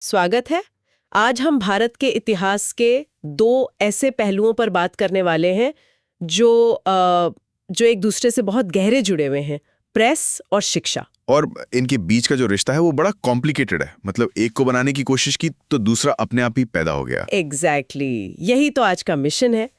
स्वागत है। आज हम भारत के इतिहास के दो ऐसे पहलुओं पर बात करने वाले हैं जो एक दूसरे से बहुत गहरे जुड़े हुए हैं, प्रेस और शिक्षा। और इनके बीच का जो रिश्ता है वो बड़ा कॉम्प्लिकेटेड है। मतलब एक को बनाने की कोशिश की तो दूसरा अपने आप ही पैदा हो गया। एग्जैक्टली यही तो आज का मिशन है।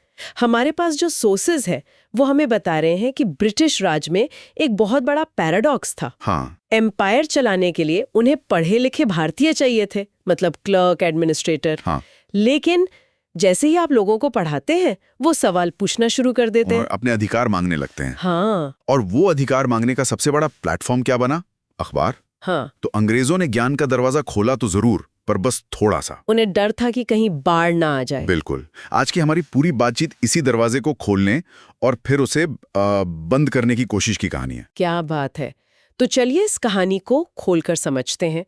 हमारे पास जो सोर्सेज है वो हमें बता रहे हैं कि ब्रिटिश राज में एक बहुत बड़ा पैराडॉक्स था। हाँ, एम्पायर चलाने के लिए उन्हें पढ़े लिखे भारतीय चाहिए थे, मतलब क्लर्क, एडमिनिस्ट्रेटर। हाँ। लेकिन जैसे ही आप लोगों को पढ़ाते हैं वो सवाल पूछना शुरू कर देते और हैं। अपने अधिकार मांगने लगते हैं। हाँ और वो अधिकार मांगने का सबसे बड़ा प्लेटफॉर्म क्या बना? अखबार। हाँ, तो अंग्रेजों ने ज्ञान का दरवाजा खोला तो जरूर, पर बस थोड़ा सा। उन्हें डर था कि कहीं बाढ़ ना आ जाए। बिल्कुल। आज की हमारी पूरी बातचीत इसी दरवाजे को खोलने और फिर उसे बंद करने की कोशिश की कहानी है। क्या बात है। तो चलिए इस कहानी को खोलकर समझते हैं।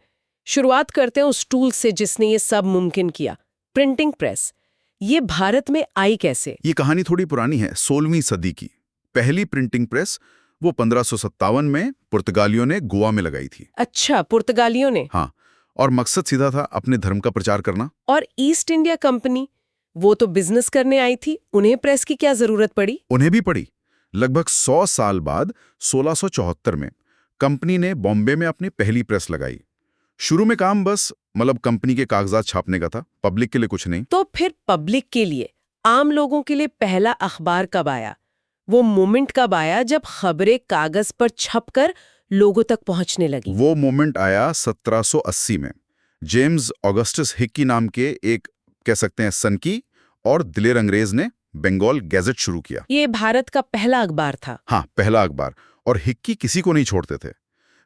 शुरुआत करते हैं उस टूल से जिसने ये सब मुमकिन किया, प्रिंटिंग प्रेस। ये भारत में आई कैसे? ये कहानी थोड़ी पुरानी है, 16वीं सदी की। पहली प्रिंटिंग प्रेस वो 1557 में पुर्तगालियों ने गोवा में लगाई थी। अच्छा, पुर्तगालियों ने। हाँ, और मकसद सीधा था अपने धर्म का प्रचार करना। और ईस्ट इंडिया कंपनी, वो तो बिजनेस करने आई थी, उन्हें प्रेस की क्या जरूरत पड़ी? उन्हें भी पड़ी। लगभग 100 साल बाद 1674 में कंपनी ने बॉम्बे में अपनी पहली प्रेस लगाई। शुरू में काम बस कंपनी के कागजात छापने का था, पब्लिक के लिए कुछ नहीं। तो फिर पब्लिक के लिए, आम लोगों के लिए पहला अखबार कब आया? वो मोमेंट कब आया जब खबरें कागज पर छपकर लोगों तक पहुंचने लगी? वो मोमेंट आया 1780 में। जेम्स ऑगस्टस हिक्की नाम के एक, कह सकते हैं, सनकी और दिलेर अंग्रेज ने बंगाल गैजेट शुरू किया। ये भारत का पहला अखबार था। हाँ, पहला अखबार। और हिक्की किसी को नहीं छोड़ते थे।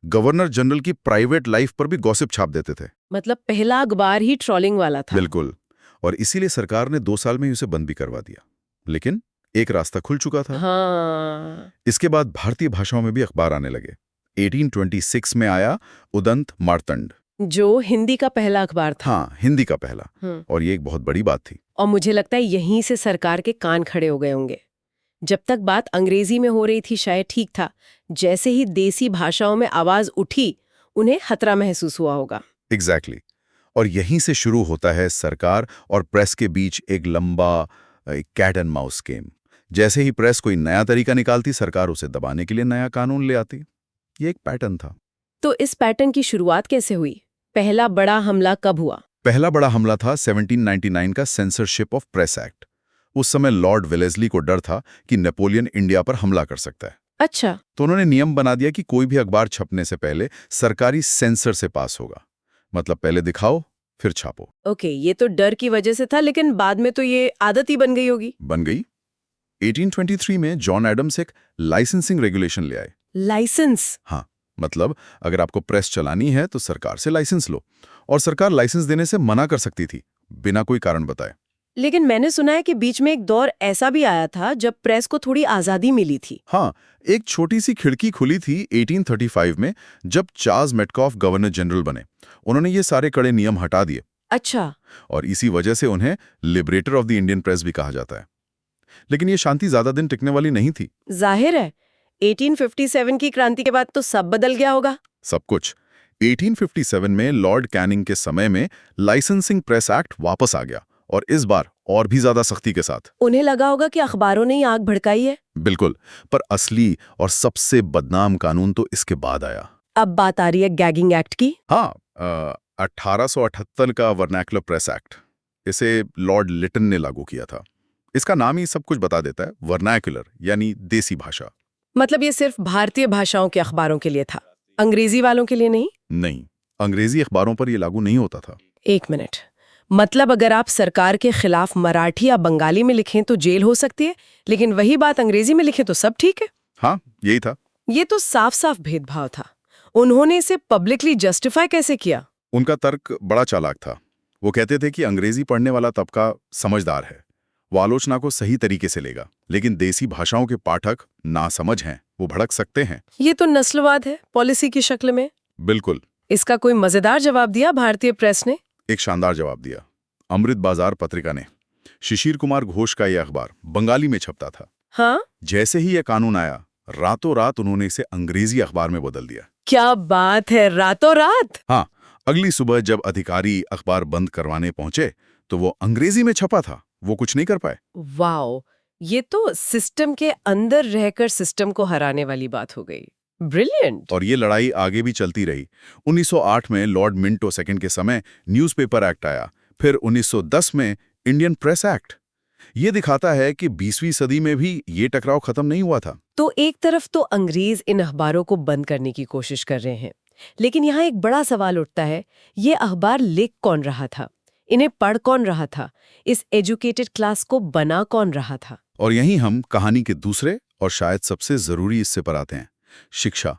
गवर्नर जनरल की प्राइवेट लाइफ पर भी गॉसिप छाप देते थे। मतलब पहला अखबार ही ट्रोलिंग वाला था। बिल्कुल। और इसीलिए सरकार ने 2 साल में ही उसे बंद भी करवा दिया। लेकिन एक रास्ता खुल चुका था। हाँ, इसके बाद भारतीय भाषाओं में भी अखबार आने लगे। 1826 में आया उदंत मार्तंड। जो हिंदी का पहला अखबार था। हाँ, हिंदी का पहला। और ये एक बहुत बड़ी बात थी। और मुझे लगता है यहीं से सरकार के कान खड़े हो गए होंगे। जब तक बात अंग्रेजी में हो रही थी शायद ठीक था, जैसे ही देसी भाषाओं में आवाज उठी उन्हें खतरा महसूस हुआ होगा। एग्जैक्टली। और यहीं से शुरू होता है सरकार और प्रेस के बीच एक लंबा कैट एंड माउस गेम। जैसे ही प्रेस कोई नया तरीका निकालती, सरकार उसे दबाने के लिए नया कानून ले आती। ये एक पैटर्न था। तो इस पैटर्न की शुरुआत कैसे हुई? पहला बड़ा हमला कब हुआ? पहला बड़ा हमला था 1799 का सेंसरशिप ऑफ प्रेस एक्ट। उस समय लॉर्ड वेलेस्ली को डर था कि नेपोलियन इंडिया पर हमला कर सकता है। अच्छा, तो उन्होंने नियम बना दिया कि कोई भी अखबार छपने से पहले सरकारी सेंसर से पास होगा। मतलब पहले दिखाओ फिर छापो। ओके, ये तो डर की वजह से था, लेकिन बाद में तो ये आदत ही बन गई होगी। बन गई। 1823 में जॉन एडम्स एक लाइसेंसिंग रेगुलेशन ले आए। लाइसेंस? हाँ, मतलब अगर आपको प्रेस चलानी है तो सरकार से लाइसेंस लो। और सरकार लाइसेंस देने से मना कर सकती थी, बिना कोई कारण बताए। लेकिन मैंने सुना है कि बीच में एक दौर ऐसा भी आया था जब प्रेस को थोड़ी आजादी मिली थी। हाँ, एक छोटी सी खिड़की खुली थी 1835 में, जब चार्ल्स मेटकॉफ गवर्नर जनरल बने। उन्होंने ये सारे कड़े नियम हटा दिए। अच्छा। और इसी वजह से उन्हें liberator of the Indian press भी कहा जाता है। लेकिन ये शांति ज्यादा दिन टिकने वाली नहीं थी। जाहिर है, 1857 की क्रांति के बाद तो सब बदल गया होगा। सब कुछ। 1857 में लॉर्ड कैनिंग के समय में लाइसेंसिंग प्रेस एक्ट वापस आ गया, और इस बार और भी ज्यादा सख्ती के साथ। उन्हें लगा होगा कि अखबारों ने ही आग भड़काई है। बिल्कुल। पर असली और सबसे बदनाम कानून तो इसके बाद आया। अब बात आ रही है गैगिंग एक्ट की। हाँ, 1878 का वर्नैकुलर प्रेस एक्ट। इसे लॉर्ड लिटन ने लागू किया था। इसका नाम ही सब कुछ बता देता है, वर्नैकुलर यानी देसी भाषा। मतलब ये सिर्फ भारतीय भाषाओं के अखबारों के लिए था, अंग्रेजी वालों के लिए नहीं? नहीं, अंग्रेजी अखबारों पर यह लागू नहीं होता था। एक मिनट, मतलब अगर आप सरकार के खिलाफ मराठी या बंगाली में लिखें तो जेल हो सकती है, लेकिन वही बात अंग्रेजी में लिखें तो सब ठीक है? हाँ, यही था। ये तो साफ साफ भेदभाव था। उन्होंने इसे पब्लिकली जस्टिफाई कैसे किया? उनका तर्क बड़ा चालाक था। वो कहते थे कि अंग्रेजी पढ़ने वाला तबका समझदार है, वो आलोचना को सही तरीके से लेगा, लेकिन देसी भाषाओं के पाठक नासमझ हैं, वो भड़क सकते हैं। ये तो नस्लवाद है पॉलिसी की शक्ल में। बिल्कुल। इसका कोई मजेदार जवाब दिया भारतीय प्रेस ने? एक शानदार जवाब दिया। अमृत बाजार पत्रिका ने। शिशिर कुमार घोष का यह अखबार बंगाली में छपता था। हाँ, जैसे ही यह कानून आया, रातों रात उन्होंने इसे अंग्रेजी अखबार में बदल दिया। क्या बात है, रातों रात? हाँ, अगली सुबह जब अधिकारी अखबार बंद करवाने पहुंचे तो वो अंग्रेजी में छपा था, वो कुछ नहीं कर पाए। वाओ, ये तो सिस्टम के अंदर रहकर सिस्टम को हराने वाली बात हो गई। ब्रिलियंट। और ये लड़ाई आगे भी चलती रही। 1908 में लॉर्ड मिंटो सेकंड के समय न्यूज़पेपर एक्ट आया, फिर 1910 में इंडियन प्रेस एक्ट। ये दिखाता है कि 20वीं सदी में भी ये टकराव खत्म नहीं हुआ था। तो एक तरफ तो अंग्रेज इन अखबारों को बंद करने की कोशिश कर रहे हैं, लेकिन यहाँ एक बड़ा सवाल उठता है, ये अखबार लिख कौन रहा था, इन्हें पढ़ कौन रहा था, इस एजुकेटेड क्लास को बना कौन रहा था? और यहीं हम कहानी के दूसरे और शायद सबसे जरूरी हिस्से पर आते हैं, शिक्षा।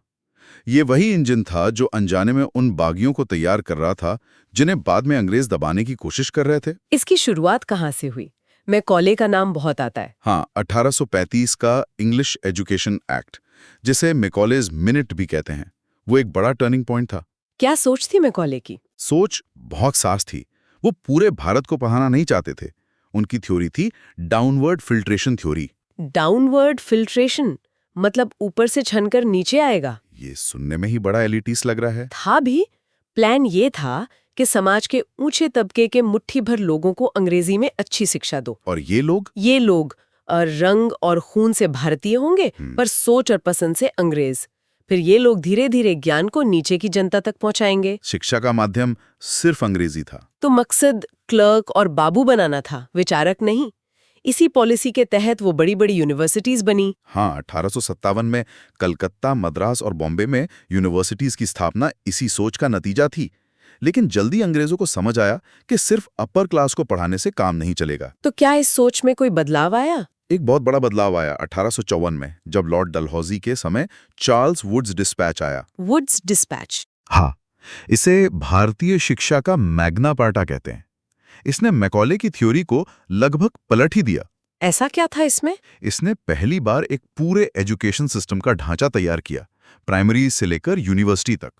ये वही इंजन था जो अनजाने में उन बागियों को तैयार कर रहा था जिन्हें बाद में अंग्रेज दबाने की कोशिश कर रहे थे। इसकी शुरुआत कहाँ से हुई? मैकॉले का नाम बहुत आता है। हाँ, 1835 का इंग्लिश एजुकेशन एक्ट, जिसे मैकॉलेज मिनट भी कहते हैं, वो एक बड़ा टर्निंग पॉइंट था। क्या सोच थी मैकॉले की? सोच बहुत साफ थी। वो पूरे भारत को पढ़ाना नहीं चाहते थे। उनकी थ्योरी थी downward filtration theory. Downward filtration मतलब ऊपर से छनकर नीचे आएगा? ये सुनने में ही बड़ा एलिटिस्ट लग रहा है। था भी। प्लान ये था कि समाज के ऊंचे तबके के मुट्ठी भर लोगों को अंग्रेजी में अच्छी शिक्षा दो। और ये लोग रंग और खून से भारतीय होंगे, पर सोच और पसंद से अंग्रेज। फिर ये लोग धीरे धीरे ज्ञान को नीचे की जनता तक पहुंचाएंगे। शिक्षा का माध्यम सिर्फ अंग्रेजी था। तो मकसद क्लर्क और बाबू बनाना था, विचारक नहीं। इसी पॉलिसी के तहत वो बड़ी बड़ी यूनिवर्सिटीज बनी। हाँ, 1857 में कलकत्ता, मद्रास और बॉम्बे में यूनिवर्सिटीज की स्थापना इसी सोच का नतीजा थी। लेकिन जल्दी अंग्रेजों को समझ आया कि सिर्फ अपर क्लास को पढ़ाने से काम नहीं चलेगा। तो क्या इस सोच में कोई बदलाव आया? एक बहुत बड़ा बदलाव आया 1854 में, जब लॉर्ड डलहौजी के समय चार्ल्स वुड्स डिस्पैच आया। Woods dispatch? हाँ, इसे भारतीय शिक्षा का मैग्ना पार्टा कहते हैं। इसने मैकॉले की थ्योरी को लगभग पलट ही दिया। ऐसा क्या था इसमें? इसने पहली बार एक पूरे एजुकेशन सिस्टम का ढांचा तैयार किया, प्राइमरी से लेकर यूनिवर्सिटी तक।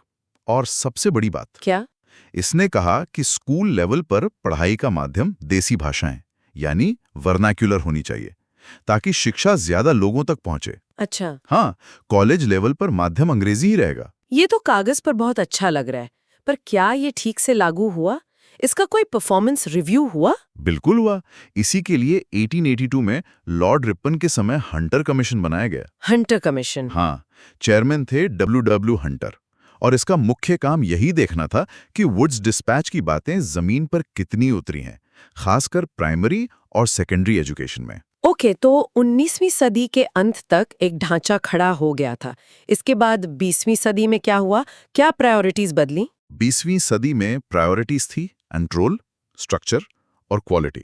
और सबसे बड़ी बात, क्या? इसने कहा कि स्कूल लेवल पर पढ़ाई का माध्यम देसी भाषाएं यानी वर्नाक्युलर होनी चाहिए, ताकि शिक्षा ज्यादा लोगों तक पहुंचे। अच्छा। हाँ, कॉलेज लेवल पर माध्यम अंग्रेजी ही रहेगा। ये तो कागज पर बहुत अच्छा लग रहा है, पर क्या ये ठीक से लागू हुआ? इसका कोई परफॉर्मेंस रिव्यू हुआ? बिल्कुल हुआ। इसी के लिए 1882 में लॉर्ड रिपन के समय हंटर कमीशन बनाया गया। Hunter commission? हाँ, चेयरमैन थे डब्ल्यू हंटर। और इसका मुख्य काम यही देखना था कि वुड्स डिस्पैच की बातें जमीन पर कितनी उतरी हैं, खासकर प्राइमरी और सेकेंडरी एजुकेशन में। ओके, तो 19वीं सदी के अंत तक एक ढांचा खड़ा हो गया था। इसके बाद 20वीं सदी में क्या हुआ? क्या प्रायोरिटीज बदली? 20वीं सदी में प्रायोरिटीज थी कंट्रोल, स्ट्रक्चर और क्वालिटी।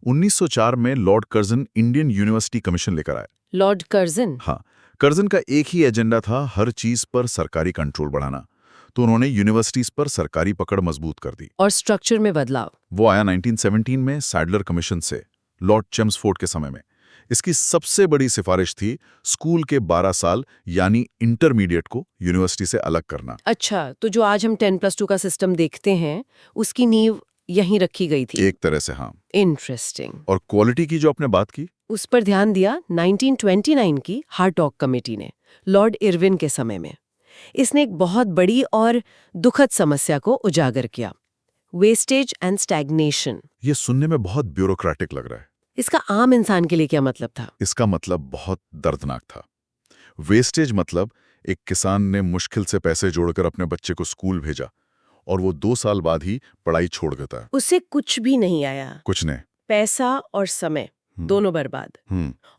1904 में Lord Curzon Indian university commission लेकर आए। Lord Curzon? हाँ, कर्जन का एक ही एजेंडा था, हर चीज पर सरकारी कंट्रोल बढ़ाना। तो उन्होंने यूनिवर्सिटीज पर सरकारी पकड़ मजबूत कर दी। और स्ट्रक्चर में बदलाव? वो आया 1917 में सैडलर कमीशन से, लॉर्ड चेम्सफोर्ड के समय में। इसकी सबसे बड़ी सिफारिश थी स्कूल के 12 साल यानी इंटरमीडिएट को यूनिवर्सिटी से अलग करना। अच्छा, तो जो आज हम 10+2 का सिस्टम देखते हैं, उसकी नींव यहीं रखी गई थी? एक तरह से हाँ। इंटरेस्टिंग। और क्वालिटी की जो आपने बात की, उस पर ध्यान दिया 1929 की हार्टॉग कमेटी ने, लॉर्ड इरविन के समय में। इसने एक बहुत बड़ी और दुखद समस्या को उजागर किया, वेस्टेज एंड स्टैग्नेशन। ये सुनने में बहुत ब्यूरोक्रेटिक लग रहा है। इसका आम इंसान के लिए क्या मतलब था? इसका मतलब बहुत दर्दनाक था। वेस्टेज मतलब एक किसान ने मुश्किल से पैसे जोड़कर अपने बच्चे को स्कूल भेजा और वो 2 साल बाद ही पढ़ाई छोड़ देता है। उससे कुछ भी नहीं आया। कुछ नहीं। पैसा और समय दोनों बर्बाद।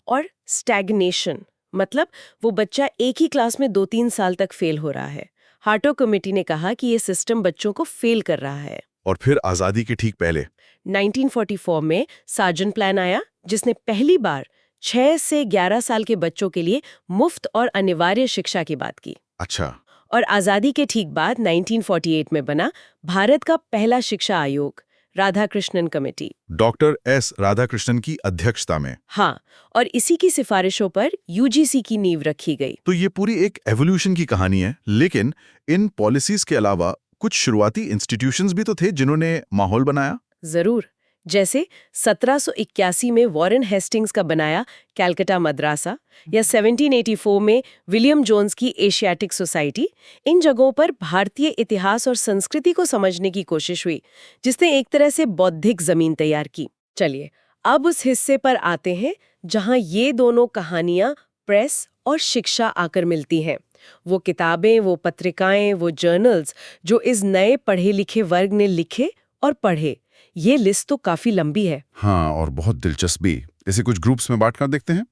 और स्टैग्नेशन मतलब वो बच्चा एक ही क्लास में 2-3 साल तक फेल हो रहा है। हार्टॉग कमेटी ने कहा कि ये सिस्टम बच्चों को फेल कर रहा है। और फिर आजादी के ठीक पहले 1944 में सार्जेंट प्लान आया, जिसने पहली बार 6 से 11 साल के बच्चों के लिए मुफ्त और अनिवार्य शिक्षा की बात की। अच्छा। और आजादी के ठीक बाद 1948 में बना भारत का पहला शिक्षा आयोग, Radhakrishnan committee. Doctor S Radhakrishnan की अध्यक्षता में। हाँ, और इसी की सिफारिशों पर यूजीसी की नींव रखी गई। तो ये पूरी एक एवोल्यूशन की कहानी है। लेकिन इन पॉलिसीज के अलावा कुछ शुरुआती इंस्टीट्यूशंस भी तो थे जिन्होंने माहौल बनाया। जरूर। जैसे 1781 में वॉरेन हेस्टिंग्स का बनाया कैलकटा मद्रासा या 1784 में विलियम जोन्स की एशियाटिक सोसाइटी। इन जगहों पर भारतीय इतिहास और संस्कृति को समझने की कोशिश हुई, जिसने एक तरह से बौद्धिक जमीन तैयार की। चलिए अब उस हिस्से पर आते हैं जहां ये दोनों कहानियां प्रेस और शिक्षा आकर मिलती हैं। वो किताबें, वो पत्रिकाएं, वो जर्नल्स जो इस नए पढ़े लिखे वर्ग ने लिखे और पढ़े। ये लिस्ट तो काफी लंबी है। हाँ, और बहुत दिलचस्प भी। इसे कुछ ग्रुप्स में बांट कर देखते हैं।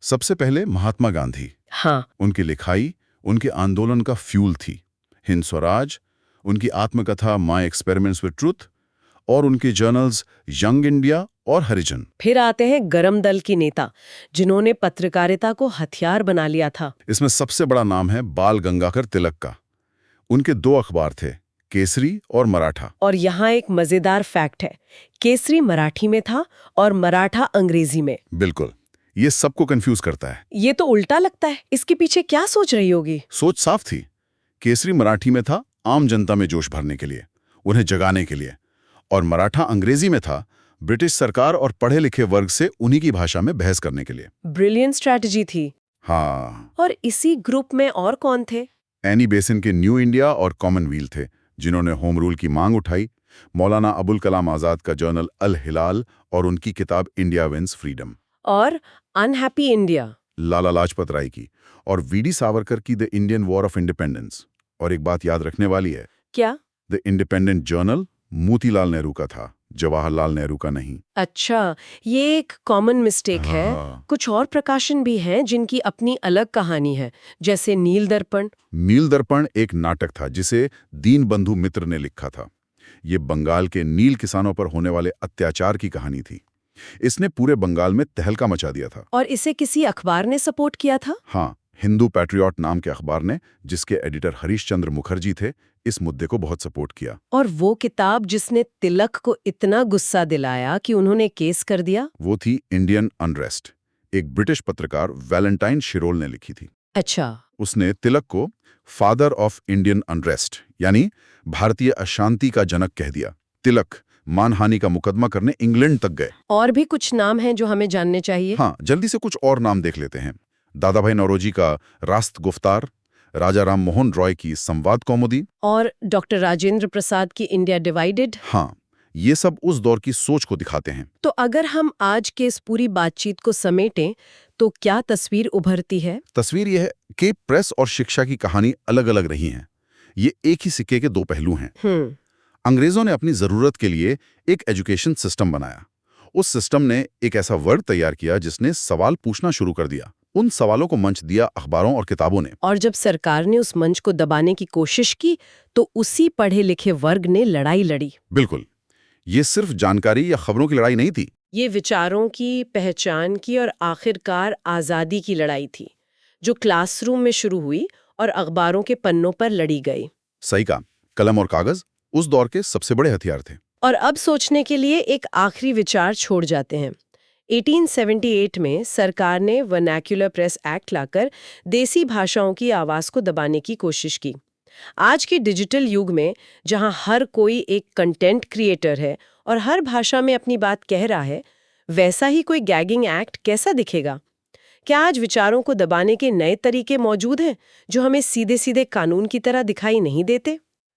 सबसे पहले महात्मा गांधी। हाँ, उनकी लिखाई उनके आंदोलन का फ्यूल थी। हिंद स्वराज, उनकी आत्मकथा माय एक्सपेरिमेंट्स विद ट्रुथ, और उनके जर्नल्स यंग इंडिया और हरिजन। फिर आते हैं गरम दल की नेता, जिन्होंने पत्रकारिता को हथियार बना लिया था। इसमें सबसे बड़ा नाम है बाल गंगाधर तिलक का। उनके 2 अखबार थे, केसरी और मराठा। और यहाँ एक मजेदार फैक्ट है, केसरी मराठी में था और मराठा अंग्रेजी में। बिल्कुल, ये सबको कंफ्यूज करता है। ये तो उल्टा लगता है। इसके पीछे क्या सोच रही होगी? सोच साफ थी। केसरी मराठी में था आम जनता में जोश भरने के लिए, उन्हें जगाने के लिए, और मराठा अंग्रेजी में था ब्रिटिश सरकार और पढ़े लिखे वर्ग से उन्हीं की भाषा में बहस करने के लिए। ब्रिलियंट स्ट्रैटेजी थी। हाँ, और इसी ग्रुप में और कौन थे? एनी बेसिन के न्यू इंडिया और कॉमनवेल्थ थे, जिन्होंने होम रूल की मांग उठाई। मौलाना अबुल कलाम आजाद का जर्नल अल हिलाल और उनकी किताब इंडिया विंस फ्रीडम। और अनहैप्पी इंडिया, लाला लाजपत राय की, और वीडी सावरकर की the Indian war of independence. और एक बात याद रखने वाली है, क्या? The independent journal Motilal Nehru का था, जवाहरलाल नेहरू का नहीं। अच्छा, ये एक कॉमन मिस्टेक है। हाँ। कुछ और प्रकाशन भी हैं जिनकी अपनी अलग कहानी है, जैसे नील दर्पण। नील दर्पण एक नाटक था जिसे दीनबंधु मित्र ने लिखा था। ये बंगाल के नील किसानों पर होने वाले अत्याचार की कहानी थी। इसने पूरे बंगाल में तहलका मचा दिया था। और इसे किसी अखबार ने सपोर्ट किया था? हाँ, हिंदू पैट्रियट नाम के अखबार ने, जिसके एडिटर हरीश चंद्र मुखर्जी थे, इस मुद्दे को बहुत सपोर्ट किया। और वो किताब जिसने तिलक को इतना गुस्सा दिलाया कि उन्होंने केस कर दिया? वो थी इंडियन अनरेस्ट। एक ब्रिटिश पत्रकार वैलेंटाइन शिरोल ने लिखी थी। अच्छा। उसने तिलक को फादर ऑफ इंडियन अनरेस्ट, यानी भारतीय अशांति का जनक कह दिया। तिलक मानहानि का मुकदमा करने इंग्लैंड तक गए। और भी कुछ नाम हैं जो हमें जानने चाहिए। हाँ, जल्दी से कुछ और नाम देख लेते हैं। दादा भाई नौरोजी का रास्त गुफ्तार, राजा राम मोहन रॉय की संवाद कौमुदी, और डॉक्टर राजेंद्र प्रसाद की इंडिया डिवाइडेड। हाँ, ये सब उस दौर की सोच को दिखाते हैं। तो अगर हम आज के इस पूरी बातचीत को समेटें तो क्या तस्वीर उभरती है? तस्वीर यह है कि प्रेस और शिक्षा की कहानी अलग अलग रही हैं। ये एक ही सिक्के के 2 पहलू हैं। अंग्रेजों ने अपनी जरूरत के लिए एक एजुकेशन सिस्टम बनाया। उस सिस्टम ने एक ऐसा वर्ग तैयार किया जिसने सवाल पूछना शुरू कर दिया। उन सवालों को मंच दिया अखबारों और किताबों ने। और जब सरकार ने उस मंच को दबाने की कोशिश की तो उसी पढ़े लिखे वर्ग ने लड़ाई लड़ी। बिल्कुल, ये सिर्फ जानकारी या खबरों की लड़ाई नहीं थी। ये विचारों की, पहचान की और आखिरकार आज़ादी की लड़ाई थी, जो क्लासरूम में शुरू हुई और अखबारों के पन्नों पर लड़ी गई। सही कहा, कलम और कागज उस दौर के सबसे बड़े हथियार थे। और अब सोचने के लिए एक आखिरी विचार छोड़ जाते हैं। 1878 में सरकार ने वर्नाक्युलर प्रेस एक्ट लाकर देसी भाषाओं की आवाज को दबाने की कोशिश की। आज के डिजिटल युग में जहां हर कोई एक कंटेंट क्रिएटर है और हर भाषा में अपनी बात कह रहा है, वैसा ही कोई गैगिंग एक्ट कैसा दिखेगा? क्या आज विचारों को दबाने के नए तरीके मौजूद हैं जो हमें सीधे सीधे कानून की तरह दिखाई नहीं देते?